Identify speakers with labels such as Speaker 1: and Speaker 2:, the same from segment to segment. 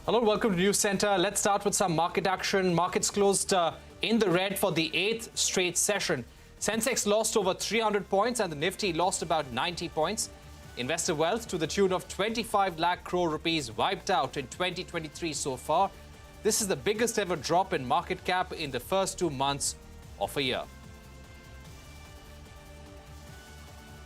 Speaker 1: Hello, welcome to Newscenter. Let's start with some market action. Markets closed in the red for the 8th straight session. Sensex lost over 300 points and the Nifty lost about 90 points. Investor wealth to the tune of 25 lakh crore rupees wiped out in 2023 so far. This is the biggest ever drop in market cap in the first 2 months of a year.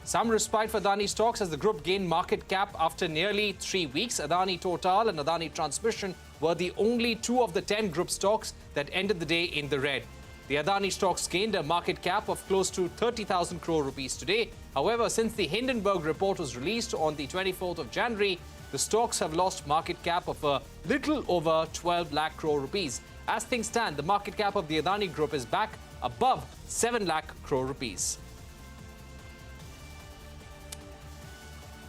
Speaker 1: Some respite for Adani stocks as the group gained market cap after nearly 3 weeks. Adani Total and Adani Transmission were the only 2 of the 10 group stocks that ended the day in the red. The Adani stocks gained a market cap of close to 30,000 crore rupees today. However, since the Hindenburg report was released on the 24th of January, the stocks have lost market cap of a little over 12 lakh crore rupees. As things stand, the market cap of the Adani group is back above 7 lakh crore rupees.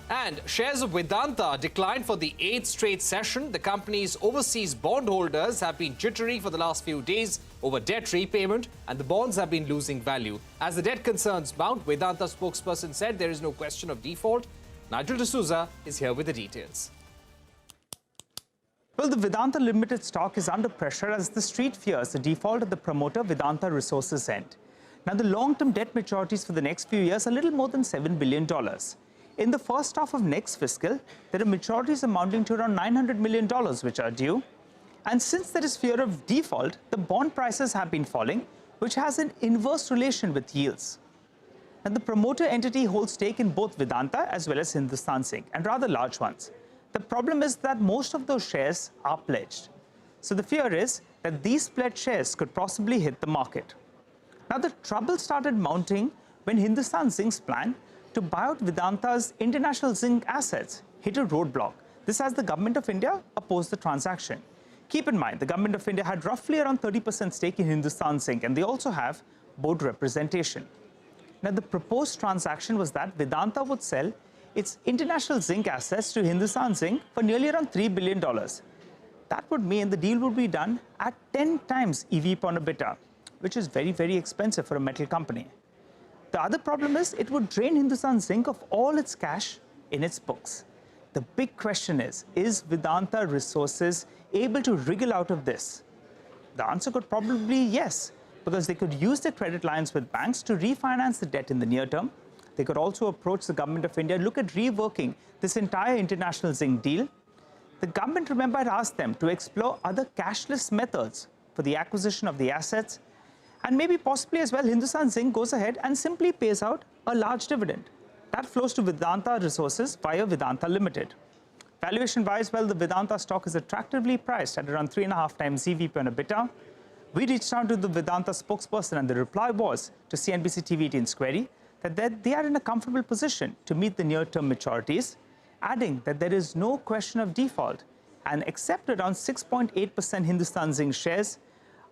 Speaker 1: And shares of Vedanta declined for the 8th straight session. The company's overseas bondholders have been jittery for the last few days over debt repayment, and the bonds have been losing value. As the debt concerns mount, Vedanta spokesperson said there is no question of default. Nigel D'Souza is here with the details.
Speaker 2: Well, the Vedanta Limited stock is under pressure as the street fears the default of the promoter Vedanta Resources end. Now, the long-term debt maturities for the next few years are a little more than $7 billion. In the first half of next fiscal, there are maturities amounting to around $900 million which are due. And since there is fear of default, the bond prices have been falling, which has an inverse relation with yields. And the promoter entity holds stake in both Vedanta as well as Hindustan Zinc, and rather large ones. The problem is that most of those shares are pledged. So the fear is that these pledged shares could possibly hit the market. Now, the trouble started mounting when Hindustan Zinc's plan to buy out Vedanta's international zinc assets hit a roadblock. This as the Government of India opposed the transaction. Keep in mind, the Government of India had roughly around 30% stake in Hindustan Zinc, and they also have board representation. Now, the proposed transaction was that Vedanta would sell its international zinc assets to Hindustan Zinc for nearly around $3 billion. That would mean the deal would be done at 10 times EV upon EBITDA, which is very, very expensive for a metal company. The other problem is it would drain Hindustan Zinc of all its cash in its books. The big question is Vedanta Resources able to wriggle out of this? The answer could probably be yes, because they could use their credit lines with banks to refinance the debt in the near term. They could also approach the Government of India and look at reworking this entire international zinc deal. The government, remember, had asked them to explore other cashless methods for the acquisition of the assets. And maybe possibly as well, Hindustan Zinc goes ahead and simply pays out a large dividend. That flows to Vedanta Resources via Vedanta Limited. Valuation-wise, well, the Vedanta stock is attractively priced at around 3.5 times EV per EBITDA. We reached out to the Vedanta spokesperson, and the reply was to CNBC-TV18's query that they are in a comfortable position to meet the near-term maturities, adding that there is no question of default, and except around 6.8% Hindustan Zinc shares,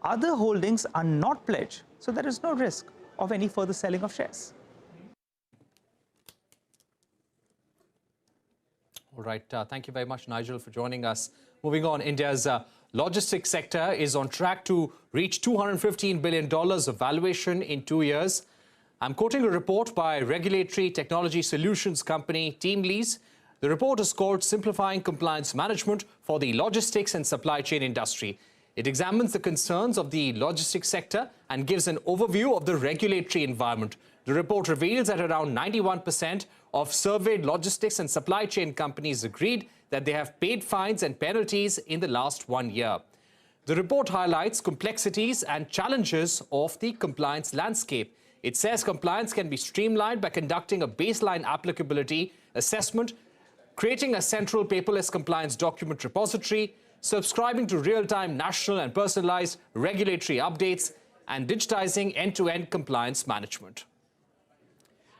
Speaker 2: other holdings are not pledged, so there is no risk of any further selling of shares.
Speaker 1: All right. Thank you very much, Nigel, for joining us. Moving on, India's logistics sector is on track to reach $215 billion of valuation in 2 years. I'm quoting a report by regulatory technology solutions company TeamLease. The report is called Simplifying Compliance Management for the Logistics and Supply Chain Industry. It examines the concerns of the logistics sector and gives an overview of the regulatory environment. The report reveals that around 91% of surveyed logistics and supply chain companies agreed that they have paid fines and penalties in the last 1 year. The report highlights complexities and challenges of the compliance landscape. It says compliance can be streamlined by conducting a baseline applicability assessment, creating a central paperless compliance document repository, subscribing to real-time national and personalized regulatory updates, and digitizing end-to-end compliance management.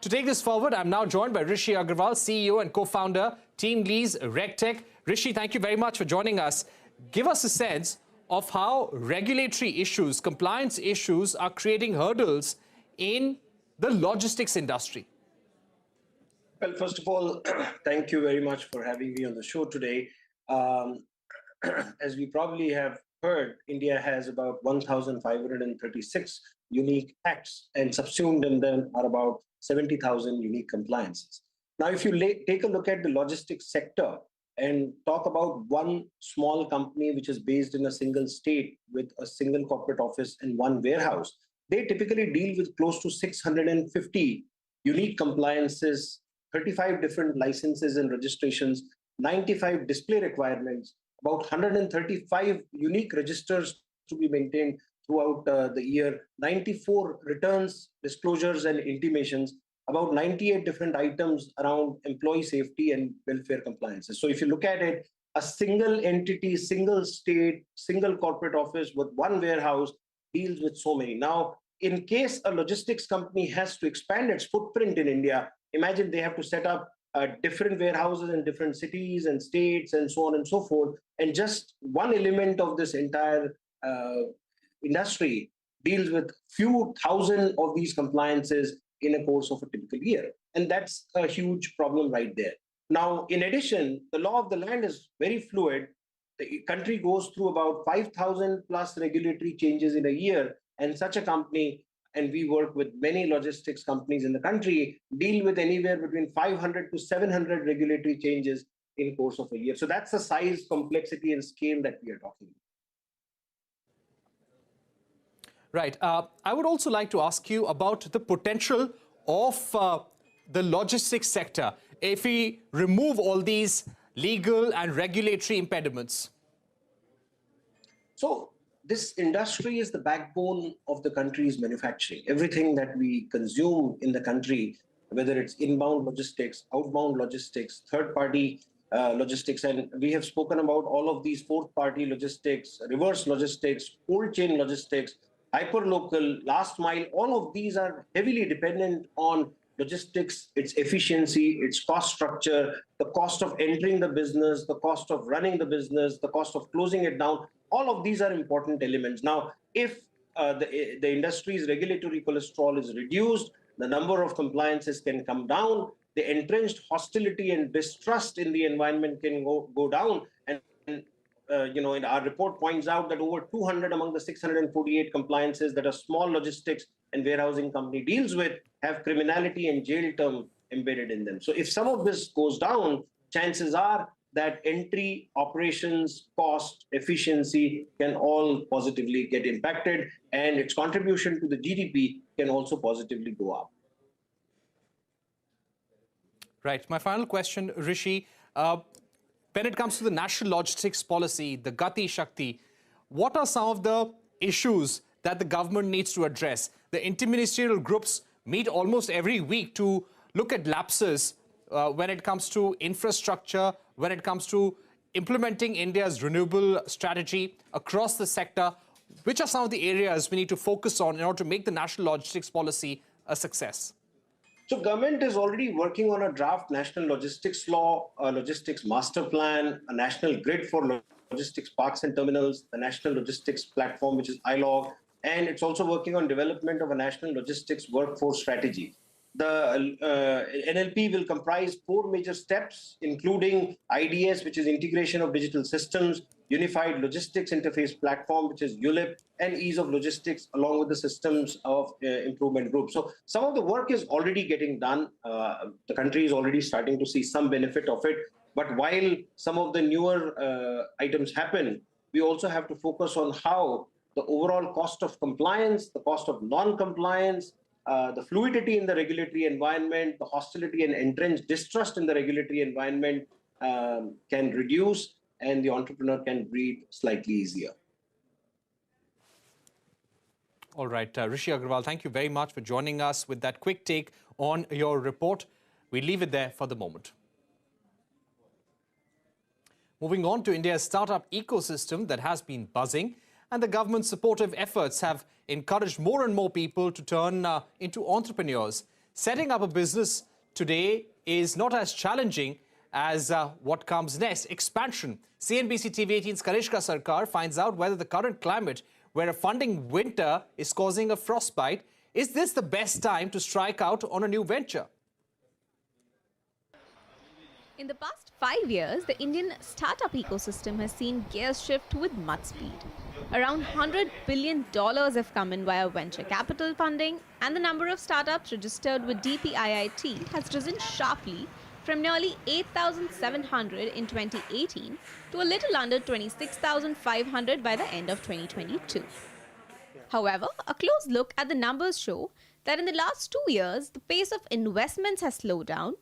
Speaker 1: To take this forward, I'm now joined by Rishi Agarwal, CEO and co-founder, TeamLease RegTech. Rishi, thank you very much for joining us. Give us a sense of how regulatory issues, compliance issues are creating hurdles in the logistics industry.
Speaker 3: Well, first of all, thank you very much for having me on the show today. As we probably have heard, India has about 1,536 unique acts, and subsumed in them are about 70,000 unique compliances. Now, if you take a look at the logistics sector, and talk about one small company which is based in a single state with a single corporate office and one warehouse, they typically deal with close to 650 unique compliances, 35 different licenses and registrations, 95 display requirements, about 135 unique registers to be maintained throughout the year, 94 returns, disclosures, and intimations, about 98 different items around employee safety and welfare compliances. So if you look at it, a single entity, single state, single corporate office with one warehouse deals with so many. Now, in case a logistics company has to expand its footprint in India, imagine they have to set up different warehouses in different cities and states and so on and so forth. And just one element of this entire industry deals with few thousand of these compliances in a course of a typical year. And that's a huge problem right there. Now, in addition, the law of the land is very fluid. The country goes through about 5,000 plus regulatory changes in a year, and such a company, and we work with many logistics companies in the country, deal with anywhere between 500 to 700 regulatory changes in the course of a year. So that's the size, complexity, and scale that we are talking about.
Speaker 1: Right. I would also like to ask you about the potential of the logistics sector if we remove all these legal and regulatory impediments.
Speaker 3: So this industry is the backbone of the country's manufacturing. Everything that we consume in the country, whether it's inbound logistics, outbound logistics, third-party logistics, and we have spoken about all of these fourth-party logistics, reverse logistics, cold chain logistics, hyperlocal, last mile, all of these are heavily dependent on logistics, its efficiency, its cost structure, the cost of entering the business, the cost of running the business, the cost of closing it down. All of these are important elements. Now, if the industry's regulatory cholesterol is reduced, the number of compliances can come down, the entrenched hostility and distrust in the environment can go down. And in our report points out that over 200 among the 648 compliances that a small logistics and warehousing company deals with have criminality and jail term embedded in them. So if some of this goes down, chances are that entry, operations, cost, efficiency can all positively get impacted, and its contribution to the GDP can also positively go up.
Speaker 1: Right. My final question, Rishi. When it comes to the national logistics policy, the Gati Shakti, what are some of the issues that the government needs to address? The interministerial groups meet almost every week to look at lapses when it comes to infrastructure, when it comes to implementing India's renewable strategy across the sector. Which are some of the areas we need to focus on in order to make the national logistics policy a success?
Speaker 3: So government is already working on a draft national logistics law, a logistics master plan, a national grid for logistics parks and terminals, the national logistics platform, which is ILOG, and it's also working on development of a national logistics workforce strategy. The NLP will comprise 4 major steps, including IDS, which is integration of digital systems, unified logistics interface platform, which is ULIP, and ease of logistics, along with the systems of improvement group. So some of the work is already getting done. The country is already starting to see some benefit of it. But while some of the newer items happen, we also have to focus on how the overall cost of compliance, the cost of non-compliance, the fluidity in the regulatory environment, the hostility and entrenched distrust in the regulatory environment can reduce, and the entrepreneur can breathe slightly easier.
Speaker 1: All right, Rishi Agarwal, thank you very much for joining us with that quick take on your report. We leave it there for the moment. Moving on to India's startup ecosystem that has been buzzing, and the government's supportive efforts have encouraged more and more people to turn into entrepreneurs. Setting up a business today is not as challenging as what comes next, expansion. CNBC-TV18's Kanishka Sarkar finds out whether the current climate, where a funding winter is causing a frostbite, is this the best time to strike out on a new venture?
Speaker 4: In the past 5 years, the Indian startup ecosystem has seen gears shift with much speed. Around $100 billion have come in via venture capital funding, and the number of startups registered with DPIIT has risen sharply from nearly 8,700 in 2018 to a little under 26,500 by the end of 2022. However, a close look at the numbers show that in the last 2 years, the pace of investments has slowed down.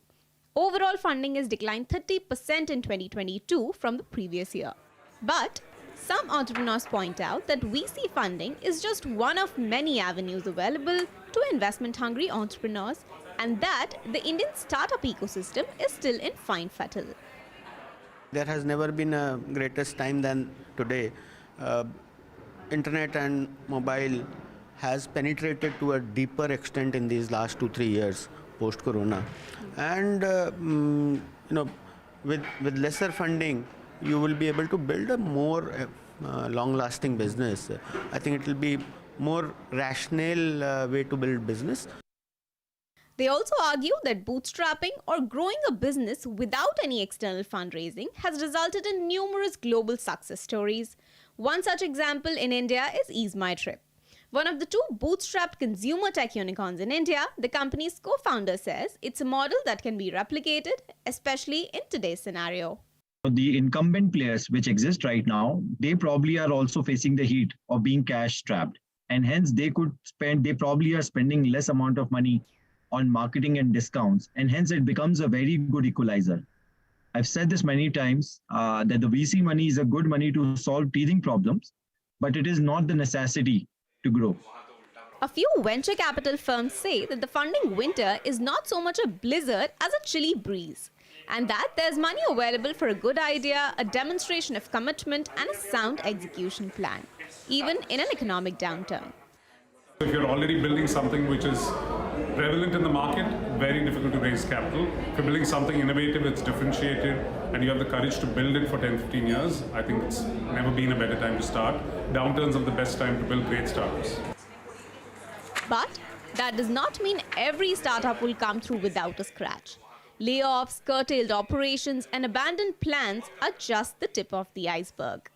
Speaker 4: Overall funding has declined 30% in 2022 from the previous year. But some entrepreneurs point out that VC funding is just one of many avenues available to investment-hungry entrepreneurs, and that the Indian startup ecosystem is still in fine fettle.
Speaker 5: There has never been a greatest time than today. Internet and mobile has penetrated to a deeper extent in these last 2-3 years post-corona, and with lesser funding, you will be able to build a more long-lasting business. I think it will be more rational way to build business.
Speaker 4: They also argue that bootstrapping or growing a business without any external fundraising has resulted in numerous global success stories. One such example in India is Ease My Trip. One of the 2 bootstrapped consumer tech unicorns in India, the company's co-founder says it's a model that can be replicated, especially in today's scenario.
Speaker 6: The incumbent players which exist right now, they probably are also facing the heat of being cash strapped, and hence they probably are spending less amount of money on marketing and discounts, and hence it becomes a very good equalizer. I've said this many times that the VC money is a good money to solve teething problems, but it is not the necessity to grow.
Speaker 4: A few venture capital firms say that the funding winter is not so much a blizzard as a chilly breeze, and that there's money available for a good idea, a demonstration of commitment, and a sound execution plan, even in an economic downturn.
Speaker 7: If you're already building something which is prevalent in the market, very difficult to raise capital. If you're building something innovative, it's differentiated, and you have the courage to build it for 10, 15 years, I think it's never been a better time to start. Downturns are the best time to build great startups.
Speaker 4: But that does not mean every startup will come through without a scratch. Layoffs, curtailed operations, and abandoned plans are just the tip of the iceberg.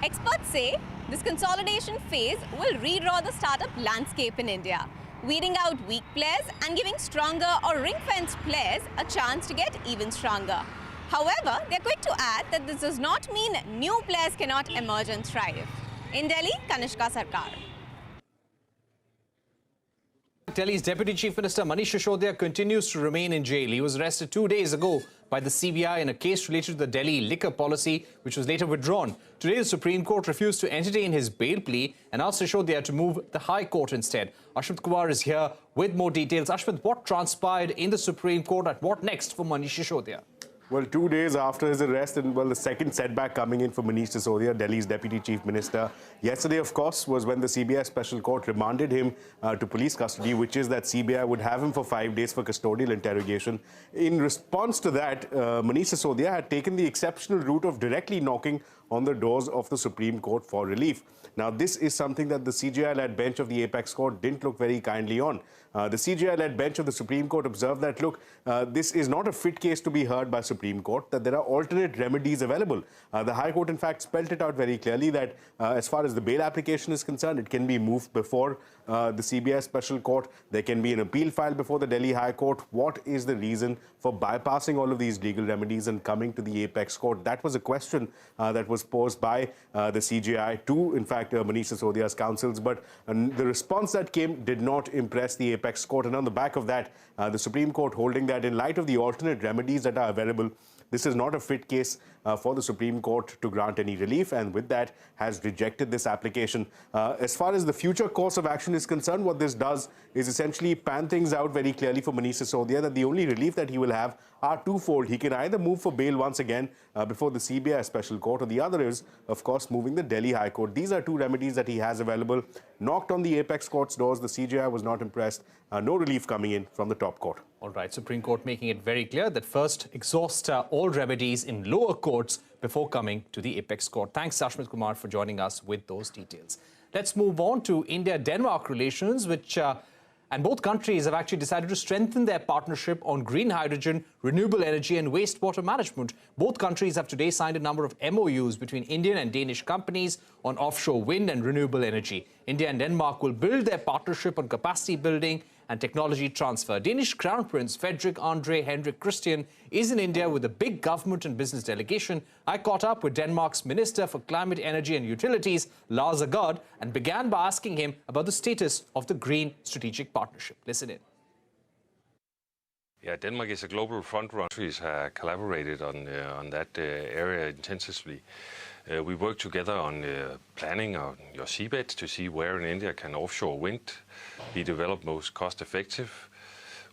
Speaker 4: Experts say this consolidation phase will redraw the startup landscape in India, weeding out weak players and giving stronger or ring-fenced players a chance to get even stronger. However, they're quick to add that this does not mean new players cannot emerge and thrive. In Delhi, Kanishka Sarkar.
Speaker 1: Delhi's Deputy Chief Minister Manish Sisodia continues to remain in jail. He was arrested 2 days ago by the CBI in a case related to the Delhi liquor policy, which was later withdrawn. Today, the Supreme Court refused to entertain his bail plea and asked Sisodia to move the High Court instead. Ashwin Kumar is here with more details. Ashwin, what transpired in the Supreme Court and what next for Manish Sisodia?
Speaker 8: Well, 2 days after his arrest, and the second setback coming in for Manish Sisodia, Delhi's Deputy Chief Minister. Yesterday, of course, was when the CBI Special Court remanded him to police custody, which is that CBI would have him for 5 days for custodial interrogation. In response to that, Manish Sisodia had taken the exceptional route of directly knocking on the doors of the Supreme Court for relief. Now, this is something that the CJI-led bench of the Apex Court didn't look very kindly on. The CJI-led bench of the Supreme Court observed that, look, this is not a fit case to be heard by Supreme Court, that there are alternate remedies available. The High Court, in fact, spelled it out very clearly that as far as the bail application is concerned, it can be moved before the CBI Special Court. There can be an appeal filed before the Delhi High Court. What is the reason for bypassing all of these legal remedies and coming to the Apex Court? That was a question that was posed by the CJI to, in fact, Manish Sisodia's counsels. But the response that came did not impress the Apex Court. And on the back of that, the Supreme Court holding that in light of the alternate remedies that are available, this is not a fit case for the Supreme Court to grant any relief, and with that has rejected this application. As far as the future course of action is concerned, what this does is essentially pan things out very clearly for Manish Sisodia that the only relief that he will have are twofold. He can either move for bail once again before the CBI Special Court, or the other is, of course, moving the Delhi High Court. These are two remedies that he has available. Knocked on the Apex Court's doors. The CJI was not impressed. No relief coming in from the top court.
Speaker 1: All right, Supreme Court making it very clear that first exhaust all remedies in lower courts before coming to the Apex Court. Thanks, Ashwin Kumar, for joining us with those details. Let's move on to India-Denmark relations, which and both countries have actually decided to strengthen their partnership on green hydrogen, renewable energy and wastewater management. Both countries have today signed a number of MOUs between Indian and Danish companies on offshore wind and renewable energy. India and Denmark will build their partnership on capacity building and technology transfer. Danish Crown Prince Frederik Andre Henrik Christian is in India with a big government and business delegation. I caught up with Denmark's Minister for Climate, Energy and Utilities, Lars Agard, and began by asking him about the status of the Green Strategic Partnership. Listen in.
Speaker 9: Yeah, Denmark is a global front-runner. Countries have collaborated on that area intensively. We work together on planning on your seabed to see where in India can offshore wind be developed most cost-effective.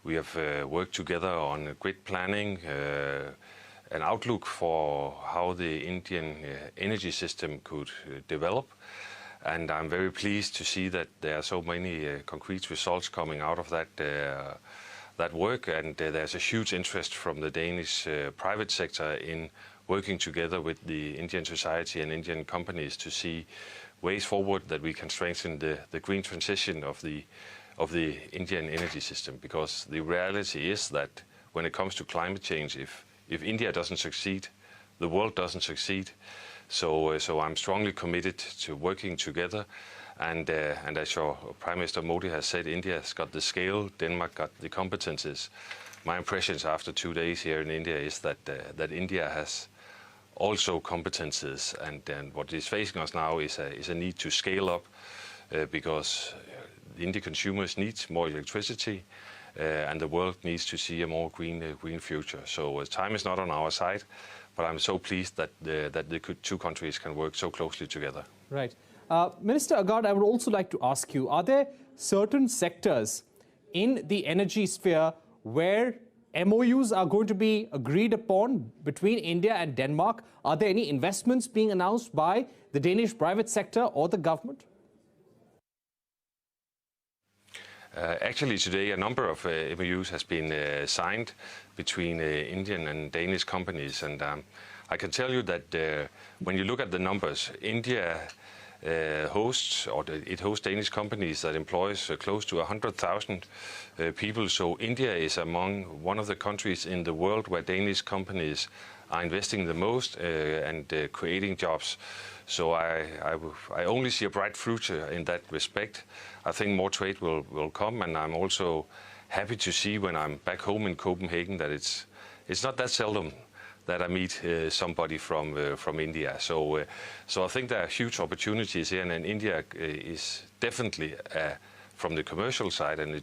Speaker 9: We have worked together on grid planning, an outlook for how the Indian energy system could develop. And I'm very pleased to see that there are so many concrete results coming out of that work, and there's a huge interest from the Danish private sector in working together with the Indian society and Indian companies to see ways forward that we can strengthen the green transition of the Indian energy system. Because the reality is that when it comes to climate change, if India doesn't succeed, the world doesn't succeed. So I'm strongly committed to working together. And as your Prime Minister Modi has said, India's got the scale, Denmark got the competences. My impressions after 2 days here in India is that India has also competences, and what is facing us now is a need to scale up because the Indian consumers need more electricity, and the world needs to see a more green future. So time is not on our side, but I'm so pleased that the two countries can work so closely together.
Speaker 1: Right. Minister Agard, I would also like to ask you, are there certain sectors in the energy sphere where MOUs are going to be agreed upon between India and Denmark? Are there any investments being announced by the Danish private sector or the government?
Speaker 9: Actually, today a number of MOUs has been signed between Indian and Danish companies, and I can tell you that when you look at the numbers, India hosts Danish companies that employs close to 100,000 people. So India is among one of the countries in the world where Danish companies are investing the most and creating jobs. So I only see a bright future in that respect. I think more trade will come, and I'm also happy to see when I'm back home in Copenhagen that it's not that seldom that I meet somebody from India. So I think there are huge opportunities here, and India is definitely from the commercial side an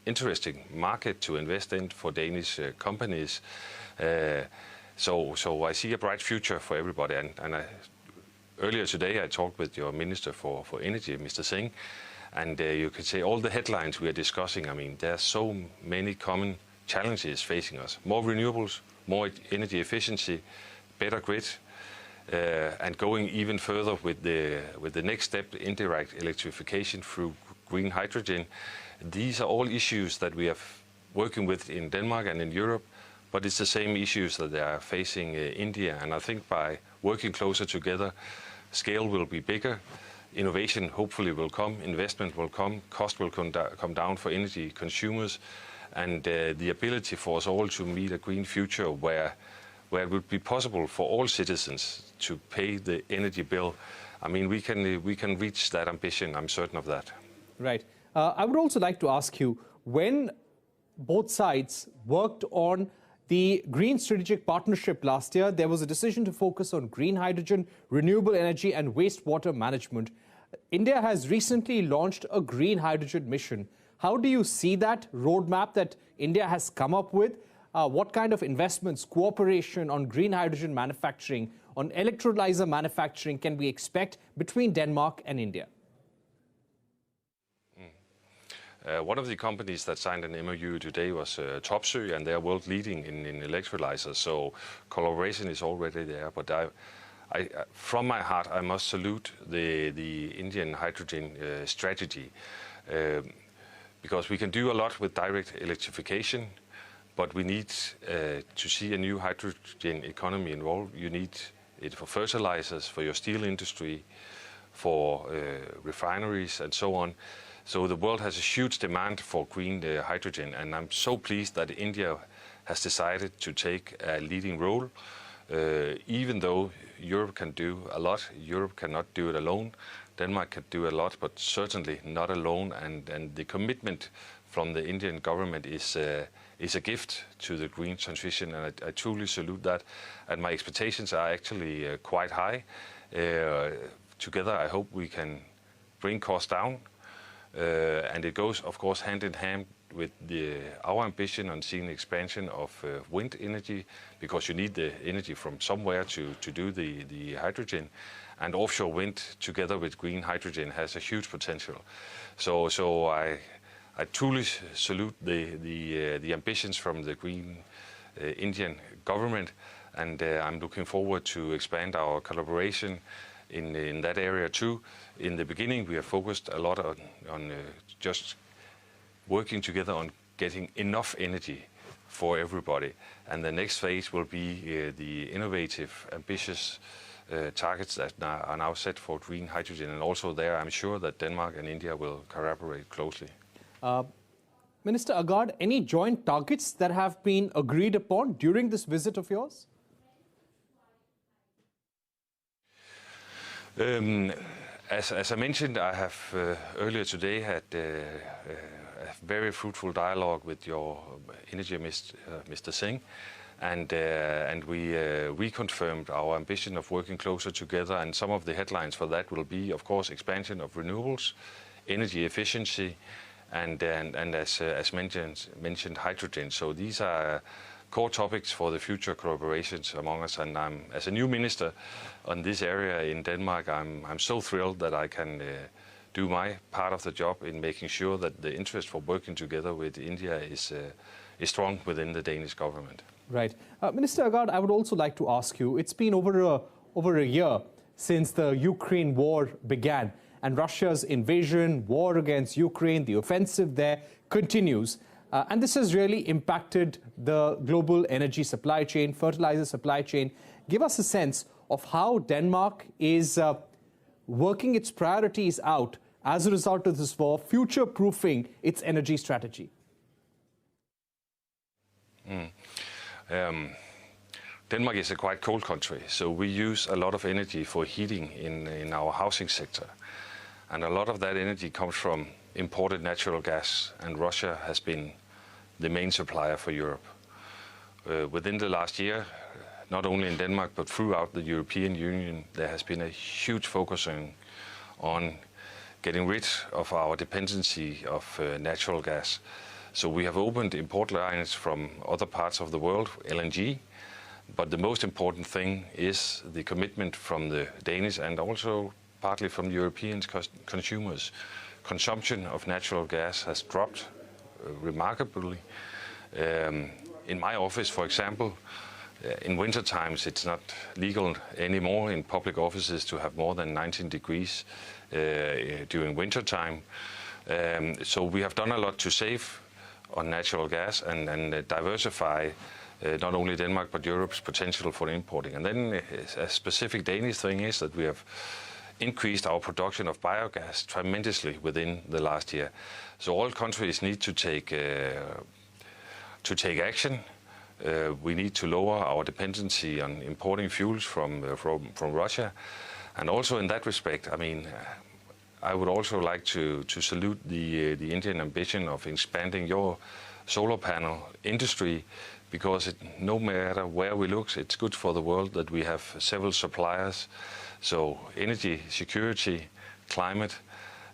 Speaker 9: interesting market to invest in for Danish companies. So I see a bright future for everybody. And earlier today I talked with your Minister for Energy, Mr. Singh, and you could say all the headlines we are discussing. I mean, there are so many common challenges facing us: more renewables, more energy efficiency, better grid, and going even further with the next step, indirect electrification through green hydrogen. These are all issues that we are working with in Denmark and in Europe, but it's the same issues that they are facing India. And I think by working closer together, scale will be bigger, innovation hopefully will come, investment will come, cost will come down for energy consumers, and the ability for us all to meet a green future where it would be possible for all citizens to pay the energy bill. I mean, we can reach that ambition. I'm certain of that.
Speaker 1: Right. I would also like to ask you, when both sides worked on the Green Strategic Partnership last year, there was a decision to focus on green hydrogen, renewable energy and wastewater management. India has recently launched a green hydrogen mission. How do you see that roadmap that India has come up with? What kind of investments, cooperation on green hydrogen manufacturing, on electrolyzer manufacturing can we expect between Denmark and India?
Speaker 9: One of the companies that signed an MOU today was Topsø, and they are world leading in electrolyzers. So collaboration is already there. But from my heart, I must salute the Indian hydrogen strategy. Because we can do a lot with direct electrification, but we need to see a new hydrogen economy involved. You need it for fertilizers, for your steel industry, for refineries and so on. So the world has a huge demand for green hydrogen, and I'm so pleased that India has decided to take a leading role. Even though Europe can do a lot, Europe cannot do it alone. Denmark can do a lot, but certainly not alone. And the commitment from the Indian government is a gift to the green transition, and I truly salute that. And my expectations are actually quite high. Together, I hope we can bring costs down, and it goes, of course, hand in hand with our ambition on seeing expansion of wind energy, because you need the energy from somewhere to do the hydrogen. And offshore wind, together with green hydrogen, has a huge potential. So I truly salute the ambitions from the green Indian government, and I'm looking forward to expand our collaboration in that area too. In the beginning, we have focused a lot on just working together on getting enough energy for everybody. And the next phase will be the innovative, ambitious targets that are now set for green hydrogen. And also there, I'm sure that Denmark and India will collaborate closely.
Speaker 1: Minister Agard, any joint targets that have been agreed upon during this visit of yours?
Speaker 9: As I mentioned, I have earlier today had a very fruitful dialogue with your Energy Minister, Mr. Singh, and we reconfirmed our ambition of working closer together. And some of the headlines for that will be, of course, expansion of renewables, energy efficiency, and as mentioned, hydrogen. So these are core topics for the future collaborations among us. And as a new minister on this area in Denmark, I'm so thrilled that I can do my part of the job in making sure that the interest for working together with India is strong within the Danish government.
Speaker 1: Right. Minister Agard, I would also like to ask you, it's been over a year since the Ukraine war began, and Russia's invasion, war against Ukraine, the offensive there continues. And this has really impacted the global energy supply chain, fertilizer supply chain. Give us a sense of how Denmark is working its priorities out as a result of this war, future-proofing its energy strategy.
Speaker 9: Denmark is a quite cold country, so we use a lot of energy for heating in our housing sector. And a lot of that energy comes from imported natural gas, and Russia has been the main supplier for Europe. Within the last year, not only in Denmark but throughout the European Union, there has been a huge focus on getting rid of our dependency of natural gas. So we have opened import lines from other parts of the world, LNG, but the most important thing is the commitment from the Danish and also partly from European consumers. Consumption of natural gas has dropped remarkably. In my office, for example, in winter times, it's not legal anymore in public offices to have more than 19 degrees during winter time. So we have done a lot to save on natural gas and diversify not only Denmark but Europe's potential for importing. And then a specific Danish thing is that we have increased our production of biogas tremendously within the last year. So all countries need to take action. We need to lower our dependency on importing fuels from Russia. And also in that respect, I mean, I would also like to salute the Indian ambition of expanding your solar panel industry, because no matter where we look, it's good for the world that we have several suppliers. So energy security, climate,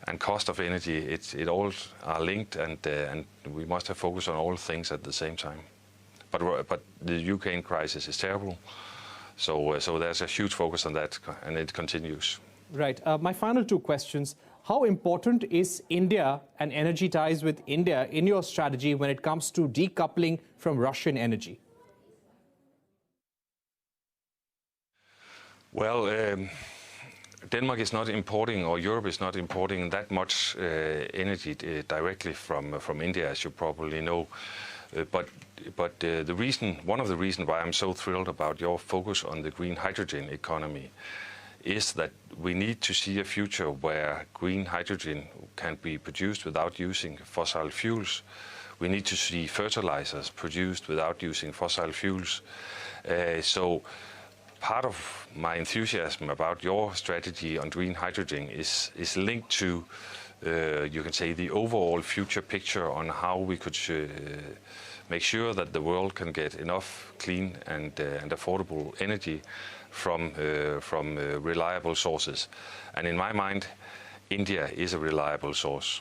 Speaker 9: and cost of energy, it all are linked, and we must have focus on all things at the same time. But the Ukraine crisis is terrible, so there's a huge focus on that, and it continues.
Speaker 1: Right. My final two questions. How important is India and energy ties with India in your strategy when it comes to decoupling from Russian energy?
Speaker 9: Well, Denmark is not importing, or Europe is not importing that much energy directly from India, as you probably know. But one of the reasons why I'm so thrilled about your focus on the green hydrogen economy is that we need to see a future where green hydrogen can be produced without using fossil fuels. We need to see fertilizers produced without using fossil fuels. So part of my enthusiasm about your strategy on green hydrogen is linked to you can say, the overall future picture on how we could make sure that the world can get enough clean and affordable energy from reliable sources. And in my mind, India is a reliable source.